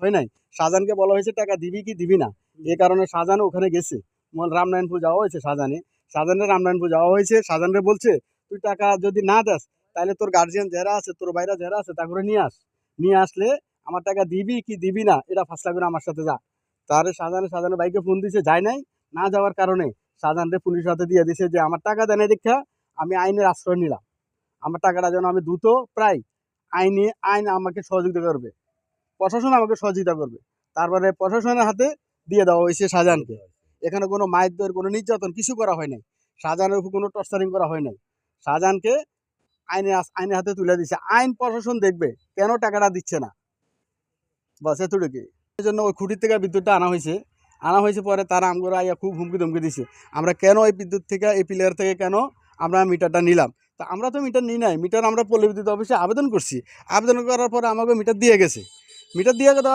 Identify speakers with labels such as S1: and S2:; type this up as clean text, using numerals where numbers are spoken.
S1: হয় নাই। শাহজাহানকে বলা হয়েছে টাকা দিবি কি দিবি না, এ কারণে শাহজাহান ওখানে গেছে। রামনারায়ণপুর যাওয়া হয়েছে শাহজাহানের রামনারায়ণপুর যাওয়া হয়েছে। শাহজাহানরে বলছে তুই টাকা যদি না দেস তাহলে তোর গার্জিয়ান যারা আছে, তোর বাইরা যারা আছে তা করে নিয়ে আসলে আমার টাকা দিবি কি দিবি না এটা ফাসলা করে আমার সাথে যা। তাহলে শাহজাহানের ভাইকে ফোন দিছে, যায় নাই। না যাওয়ার কারণে শাহজাহানরে পুলিশের হাতে দিয়ে দিছে যে আমার টাকা দেয় নাই দেখা আমি আইনের আশ্রয় নিলাম, আমার টাকাটা যেন আমি দ্রুত প্রায় আইন আমাকে সহযোগিতা করবে, প্রশাসন আমাকে সহযোগিতা করবে। তারপরে প্রশাসনের হাতে দিয়ে দেওয়া হয়েছে শাহজাহানকে। এখানে কোনো মারধর, কোনো নির্যাতন কিছু করা হয় নাই। শাহজাহানের উপর কোনো টর্চারিং করা হয় নাই। শাহজাহানকে আইনের হাতে তুলে দিচ্ছে। আইন প্রশাসন দেখবে কেন টাকাটা দিচ্ছে না, বাস এতটুকুই। এই জন্য ওই খুঁটির থেকে বিদ্যুৎটা আনা হয়েছে পরে তারা আমগোরা আইয়া খুব হুমকি ধমকি দিছে আমরা কেন এই বিদ্যুৎ থেকে, এই প্লেয়ার থেকে কেন আমরা মিটারটা নিলাম। তা আমরা তো মিটার নিই নাই, মিটার আমরা পল্লী বিদ্যুৎ অফিসে আবেদন করছি। আবেদন করার পরে আমাকে মিটার দিয়ে গেছে। মিটার দিয়ে দেওয়ার